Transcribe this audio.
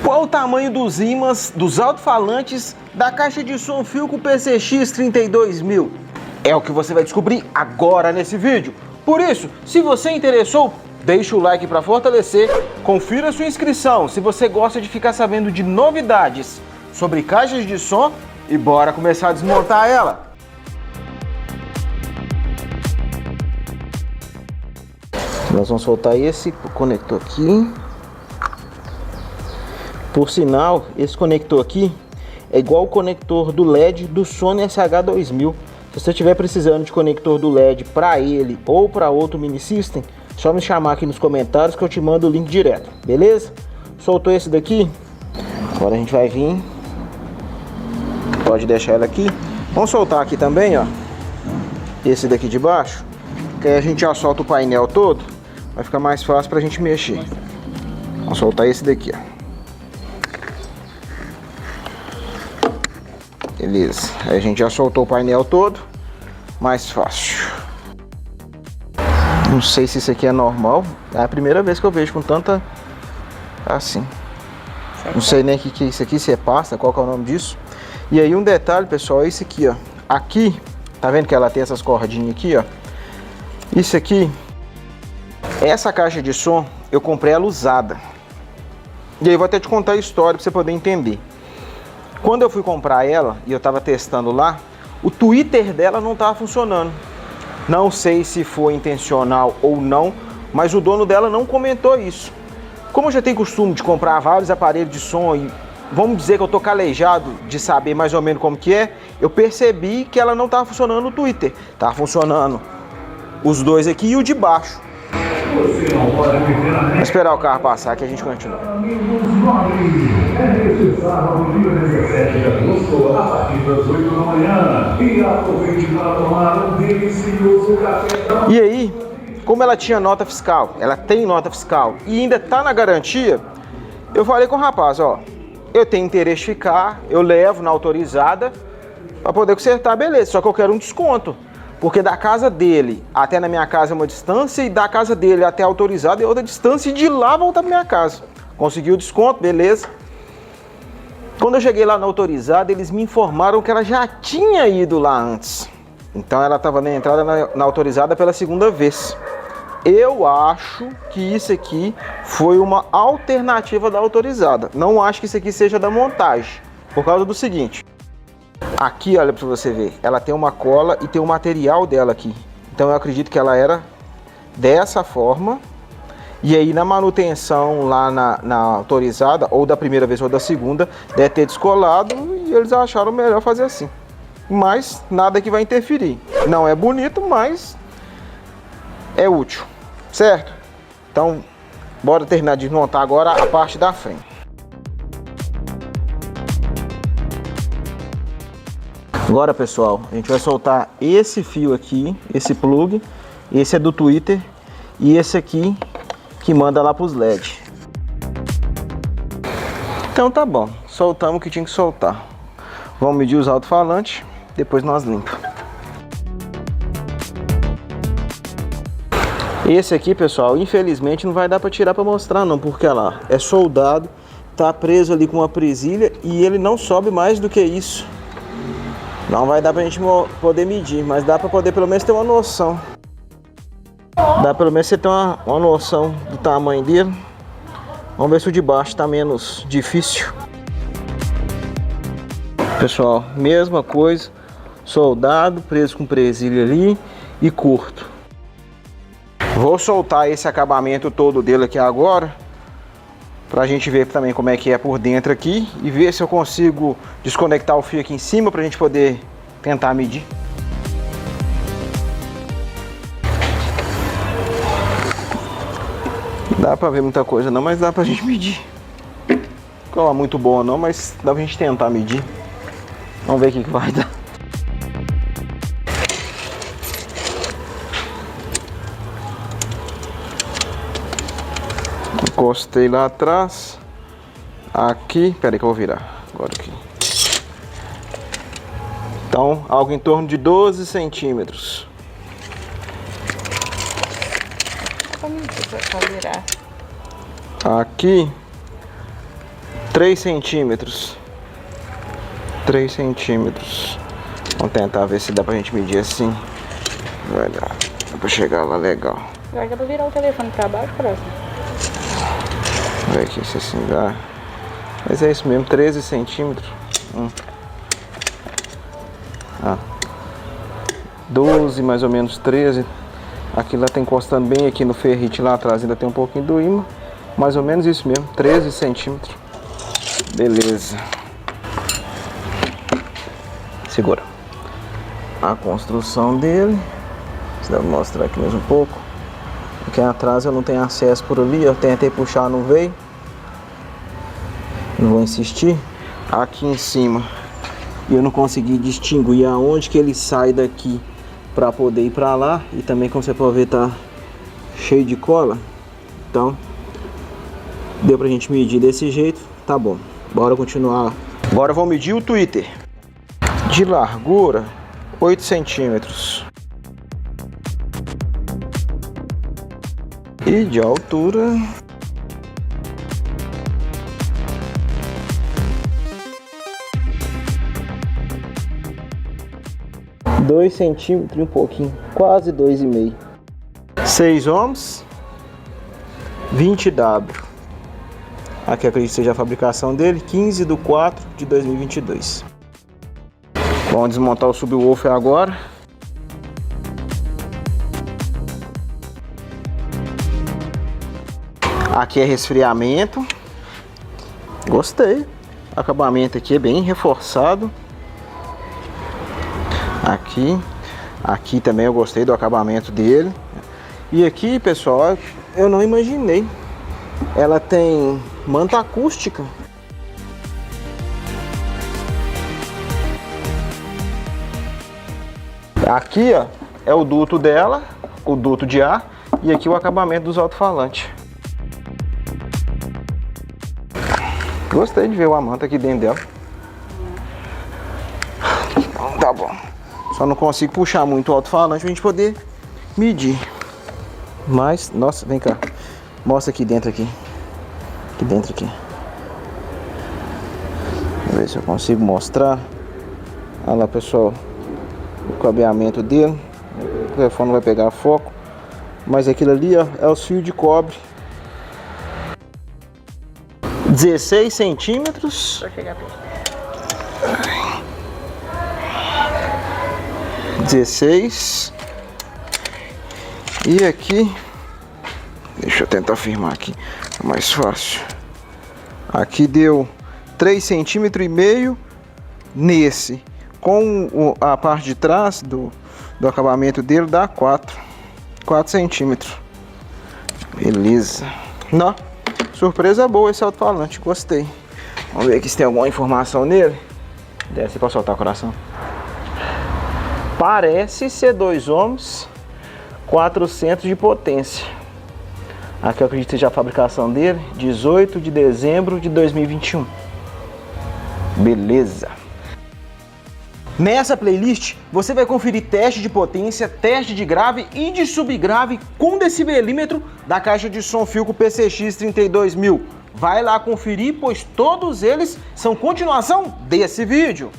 Qual o tamanho dos ímãs dos alto-falantes da caixa de som Philco PCX 32000? É o que você vai descobrir agora nesse vídeo. Por isso, se você interessou, deixa o like para fortalecer, confira sua inscrição se você gosta de ficar sabendo de novidades sobre caixas de som e bora começar a desmontar ela. Nós vamos soltar esse conector aqui. Por sinal, esse conector aqui é igual o conector do LED do Sony SH2000. Se você estiver precisando de conector do LED para ele ou para outro mini system, só me chamar aqui nos comentários que eu te mando o link direto, beleza? Soltou esse daqui, agora a gente vai vir, pode deixar ela aqui. Vamos soltar aqui também, ó, esse daqui de baixo, que aí a gente já solta o painel todo, vai ficar mais fácil pra gente mexer. Vamos soltar esse daqui, ó. Beleza, aí a gente já soltou o painel todo, mais fácil. Não sei se isso aqui é normal, é a primeira vez que eu vejo com tanta assim. Não sei nem o que é isso aqui, se é pasta, qual que é o nome disso. E aí um detalhe, pessoal, é esse aqui, ó. Aqui, tá vendo que ela tem essas cordinhas aqui, ó. Isso aqui, essa caixa de som, eu comprei ela usada. E aí eu vou até te contar a história pra você poder entender. Quando eu fui comprar ela e eu tava testando lá, o Twitter dela não tava funcionando. Não sei se foi intencional ou não, mas o dono dela não comentou isso. Como eu já tenho costume de comprar vários aparelhos de som e vamos dizer que eu tô calejado de saber mais ou menos como que é, eu percebi que ela não tava funcionando no Twitter. Tava funcionando os dois aqui e o de baixo. Vamos esperar o carro passar que a gente continua. E aí, como ela tinha nota fiscal, ela tem nota fiscal e ainda tá na garantia, eu falei com o rapaz, ó, eu tenho interesse de ficar, eu levo na autorizada para poder consertar, beleza, só que eu quero um desconto. Porque da casa dele até na minha casa é uma distância e da casa dele até a autorizada é outra distância e de lá voltar para minha casa. Consegui o desconto, beleza. Quando eu cheguei lá na autorizada, eles me informaram que ela já tinha ido lá antes. Então ela estava na entrada na autorizada pela segunda vez. Eu acho que isso aqui foi uma alternativa da autorizada. Não acho que isso aqui seja da montagem. Por causa do seguinte. Aqui, olha para você ver, ela tem uma cola e tem o material dela aqui. Então eu acredito que ela era dessa forma. E aí na manutenção lá na autorizada, ou da primeira vez ou da segunda, deve ter descolado e eles acharam melhor fazer assim. Mas nada que vai interferir. Não é bonito, mas é útil, certo? Então, bora terminar de desmontar agora a parte da frente. Agora, pessoal, a gente vai soltar esse fio aqui, esse plug, esse é do Twitter e esse aqui que manda lá para os LED. Então tá bom, soltamos o que tinha que soltar. Vamos medir os alto-falantes, depois nós limpamos. Esse aqui, pessoal, infelizmente não vai dar para tirar para mostrar não, porque lá é soldado, tá preso ali com uma presilha e ele não sobe mais do que isso. Não vai dar pra gente poder medir, mas dá pra poder pelo menos ter uma noção. Dá pelo menos você ter uma noção do tamanho dele. Vamos ver se o de baixo tá menos difícil. Pessoal, mesma coisa. Soldado, preso com presilha ali e curto. Vou soltar esse acabamento todo dele aqui agora. Pra gente ver também como é que é por dentro aqui e ver se eu consigo desconectar o fio aqui em cima pra gente poder tentar medir. Dá pra ver muita coisa não, mas dá pra gente medir. Não é muito boa não, mas dá pra gente tentar medir. Vamos ver o que vai dar. Encostei lá atrás. Aqui, peraí que eu vou virar. Agora aqui. Então, algo em torno de 12 centímetros. Aqui, 3 centímetros. 3 centímetros. Vamos tentar ver se dá pra gente medir assim. Vai dar. Dá pra chegar lá legal. Agora dá pra virar o telefone pra baixo, próximo. Vamos ver aqui se assim dá. Mas é isso mesmo, 13 centímetros. 12, mais ou menos 13. Aqui lá tá encostando bem aqui no ferrite lá atrás, ainda tem um pouquinho do ímã. Mais ou menos isso mesmo, 13 centímetros. Beleza. Segura. A construção dele. Você deve mostrar aqui mais um pouco. Aqui atrás eu não tenho acesso por ali. Eu tentei puxar, não veio. Não vou insistir. Aqui em cima eu não consegui distinguir aonde que ele sai daqui para poder ir para lá. E também, como você pode ver, tá cheio de cola. Então deu pra gente medir desse jeito. Tá bom, bora continuar. Agora vamos medir o Twitter. De largura 8 centímetros. E de altura 2 centímetros e um pouquinho, quase 2,5. 6 ohms, 20W. Aqui acredito que seja a fabricação dele, 15/4/2022. Vamos desmontar o subwoofer agora. Aqui é resfriamento. Gostei. O acabamento aqui é bem reforçado. Aqui também eu gostei do acabamento dele. E aqui, pessoal, eu não imaginei. Ela tem manta acústica. Aqui, ó, é o duto dela, o duto de ar, e aqui o acabamento dos alto-falantes. Gostei de ver a manta aqui dentro dela. Tá bom. Só não consigo puxar muito o alto-falante pra gente poder medir. Mas, nossa, vem cá. Mostra aqui dentro aqui. Aqui dentro aqui. Vamos ver se eu consigo mostrar. Olha lá, pessoal. O cabeamento dele. O telefone não vai pegar foco. Mas aquilo ali, ó, é os fios de cobre. 16 centímetros. Pra chegar perto. 16. E aqui, deixa eu tentar firmar aqui, é mais fácil. Aqui deu 3,5 centímetros nesse. Com a parte de trás do acabamento dele dá 4 centímetros. Beleza. Não, surpresa boa esse alto-falante, gostei. Vamos ver aqui se tem alguma informação nele. Desce para soltar o coração. Parece ser 2 ohms, 400 de potência. Aqui eu acredito que seja a fabricação dele, 18 de dezembro de 2021. Beleza. Nessa playlist você vai conferir teste de potência, teste de grave e de subgrave com decibelímetro da caixa de som Philco PCX 32000. Vai lá conferir, pois todos eles são continuação desse vídeo.